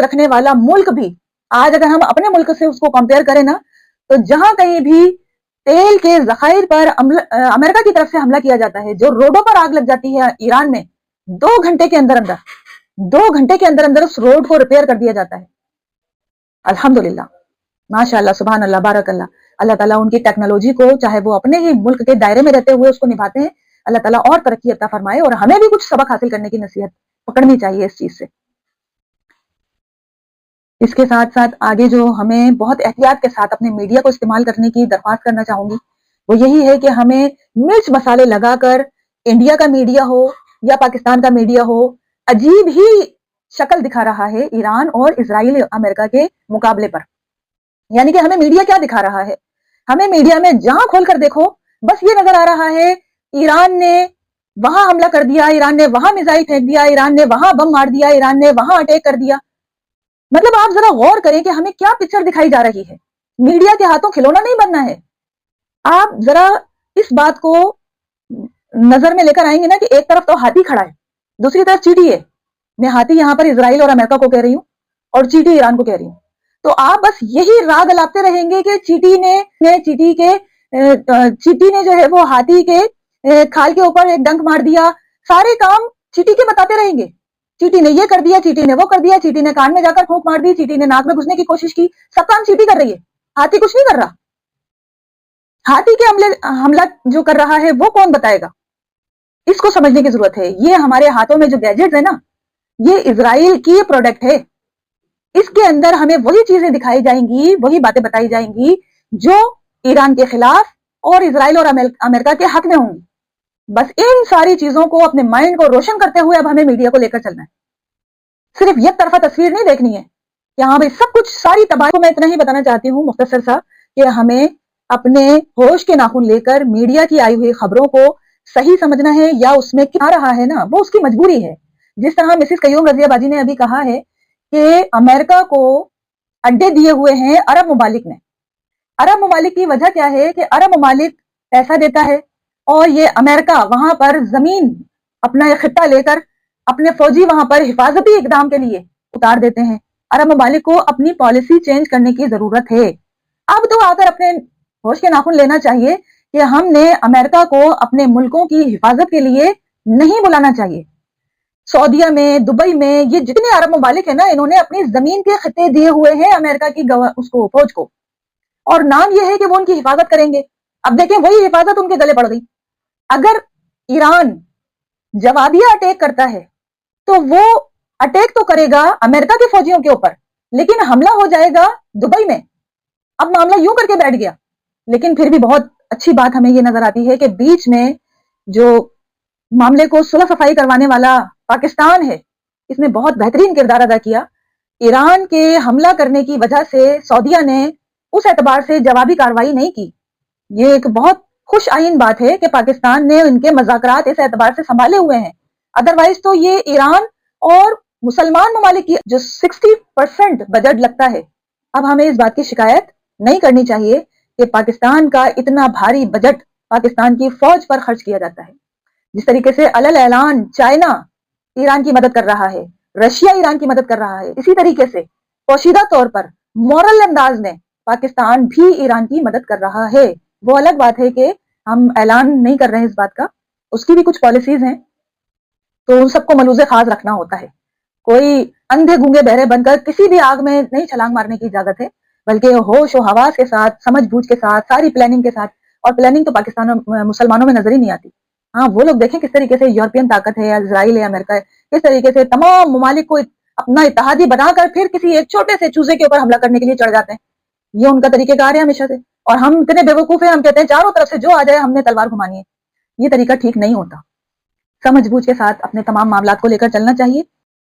رکھنے والا ملک بھی آج اگر ہم اپنے ملک سے اس کو کمپیئر کریں نا، تو جہاں کہیں بھی تیل کے ذخائر پر امریکہ کی طرف سے حملہ کیا جاتا ہے، جو روڈوں پر آگ لگ جاتی ہے ایران میں، 2 گھنٹے کے اندر اس روڈ کو ریپیئر کر دیا جاتا ہے. الحمدللہ، ماشاء اللہ، سبحان اللہ، بارک اللہ. اللہ تعالیٰ ان کی ٹیکنالوجی کو، چاہے وہ اپنے ہی ملک کے دائرے میں رہتے ہوئے اس کو نبھاتے ہیں، اللہ تعالیٰ اور ترقی عطا فرمائے. اور ہمیں بھی کچھ سبق حاصل کرنے کی نصیحت پکڑنی چاہیے اس چیز سے. اس کے ساتھ ساتھ آگے جو ہمیں بہت احتیاط کے ساتھ اپنے میڈیا کو استعمال کرنے کی درخواست کرنا چاہوں گی، وہ یہی ہے کہ ہمیں مرچ مسالے لگا کر انڈیا کا میڈیا ہو یا پاکستان کا میڈیا ہو، عجیب ہی شکل دکھا رہا ہے ایران اور اسرائیل امریکہ کے مقابلے پر. یعنی کہ ہمیں میڈیا کیا دکھا رہا ہے؟ ہمیں میڈیا میں جہاں کھول کر دیکھو بس یہ نظر آ رہا ہے ایران نے وہاں حملہ کر دیا، ایران نے وہاں میزائل پھینک دیا، ایران نے وہاں بم مار دیا، ایران نے وہاں اٹیک کر دیا. مطلب آپ ذرا غور کریں کہ ہمیں کیا پکچر دکھائی جا رہی ہے. میڈیا کے ہاتھوں کھلونا نہیں بننا ہے. آپ ذرا اس بات کو نظر میں لے کر آئیں گے نا کہ ایک طرف تو ہاتھی کھڑا ہے، دوسری طرف چیٹی ہے. میں ہاتھی یہاں پر اسرائیل اور امریکہ کو کہہ رہی ہوں اور چیٹی ایران کو کہہ رہی ہوں. تو آپ بس یہی راگ الاپتے رہیں گے کہ چیٹی نے جو ہے وہ ہاتھی کے کھال کے اوپر ایک ڈنک مار دیا. سارے کام چیٹی کے بتاتے رہیں گے. چیٹی نے یہ کر دیا، چیٹی نے وہ کر دیا، چیٹی نے کان میں جا کر پھونک مار دی، چیٹی نے ناک میں گھسنے کی کوشش کی. سب کام چیٹی کر رہی ہے، ہاتھی کچھ نہیں کر رہا. ہاتھی کے حملہ جو کر رہا ہے وہ کون بتائے گا؟ اس کو سمجھنے کی ضرورت ہے. یہ ہمارے ہاتھوں میں جو گیجٹس ہے نا، یہ اسرائیل کی پروڈکٹ ہے. اس کے اندر ہمیں وہی چیزیں دکھائی جائیں گی، وہی باتیں بتائی جائیں گی جو ایران کے خلاف اور اسرائیل اور امریکہ کے حق میں ہوں گی. بس ان ساری چیزوں کو اپنے مائنڈ کو روشن کرتے ہوئے اب ہمیں میڈیا کو لے کر چلنا ہے. صرف یک طرفہ تصویر نہیں دیکھنی ہے کہ ہاں بھائی سب کچھ ساری تباہی کو. میں اتنا ہی بتانا چاہتی ہوں مختصر سا کہ ہمیں اپنے ہوش کے ناخن لے کر میڈیا کی آئی ہوئی خبروں کو صحیح سمجھنا ہے، یا اس میں کیا رہا ہے نا وہ اس کی مجبوری ہے. جس طرح مسز قیوم رضیہ باجی نے ابھی کہا ہے کہ امریکہ کو اڈے دیے ہوئے ہیں عرب ممالک نے. عرب ممالک کی وجہ کیا ہے کہ عرب ممالک پیسہ دیتا ہے اور یہ امریکہ وہاں پر زمین اپنا خطہ لے کر اپنے فوجی وہاں پر حفاظتی اقدام کے لیے اتار دیتے ہیں. عرب ممالک کو اپنی پالیسی چینج کرنے کی ضرورت ہے. اب تو آ کر اپنے ہوش کے ناخن لینا چاہیے کہ ہم نے امریکہ کو اپنے ملکوں کی حفاظت کے لیے نہیں بلانا چاہیے. سعودیہ میں، دبئی میں، یہ جتنے عرب ممالک ہیں نا، انہوں نے اپنی زمین کے خطے دیے ہوئے ہیں امریکہ کی فوج کو، اور نام یہ ہے کہ وہ ان کی حفاظت کریں گے. اب دیکھیں وہی حفاظت ان کے گلے پڑ گئی. اگر ایران جوابیہ اٹیک کرتا ہے تو وہ اٹیک تو کرے گا امریکہ کے فوجیوں کے اوپر، لیکن حملہ ہو جائے گا دبئی میں. اب معاملہ یوں کر کے بیٹھ گیا. لیکن پھر بھی بہت اچھی بات ہمیں یہ نظر آتی ہے کہ بیچ میں جو معاملے کو صلح صفائی کروانے والا پاکستان ہے، اس نے بہت بہترین کردار ادا کیا. ایران کے حملہ کرنے کی وجہ سے سعودیہ نے اس اعتبار سے جوابی کارروائی نہیں کی. یہ ایک بہت خوش آئین بات ہے کہ پاکستان نے ان کے مذاکرات اس اعتبار سے سنبھالے ہوئے ہیں. ادروائز تو یہ ایران اور مسلمان ممالک کی جو 60% بجٹ لگتا ہے، اب ہمیں اس بات کی شکایت نہیں کرنی چاہیے کہ پاکستان کا اتنا بھاری بجٹ پاکستان کی فوج پر خرچ کیا جاتا ہے. جس طریقے سے علل اعلان چائنا ایران کی مدد کر رہا ہے، رشیا ایران کی مدد کر رہا ہے، اسی طریقے سے پوشیدہ طور پر مورل انداز میں پاکستان بھی ایران کی مدد کر رہا ہے. وہ الگ بات ہے کہ ہم اعلان نہیں کر رہے ہیں اس بات کا، اس کی بھی کچھ پالیسیز ہیں، تو ان سب کو ملوز خاص رکھنا ہوتا ہے. کوئی اندھے گونگے بہرے بن کر کسی بھی آگ میں نہیں چھلانگ مارنے کی اجازت ہے، بلکہ ہوش و حواس کے ساتھ، سمجھ بوجھ کے ساتھ، ساری پلاننگ کے ساتھ. اور پلاننگ تو پاکستان مسلمانوں میں نظر ہی نہیں آتی. ہاں وہ لوگ دیکھیں کس طریقے سے یورپین طاقت ہے یا اسرائیل ہے، امریکہ ہے، کس طریقے سے تمام ممالک کو اپنا اتحادی بنا کر پھر کسی ایک چھوٹے سے چوزے کے اوپر حملہ کرنے کے لیے چڑھ جاتے ہیں. یہ ان کا طریقہ کار ہے ہمیشہ سے. اور ہم اتنے بیوقوف ہیں، ہم کہتے ہیں چاروں طرف سے جو آ جائے ہم نے تلوار گھمانی ہے. یہ طریقہ ٹھیک نہیں ہوتا. سمجھ بوجھ کے ساتھ اپنے تمام معاملات کو لے کر چلنا چاہیے.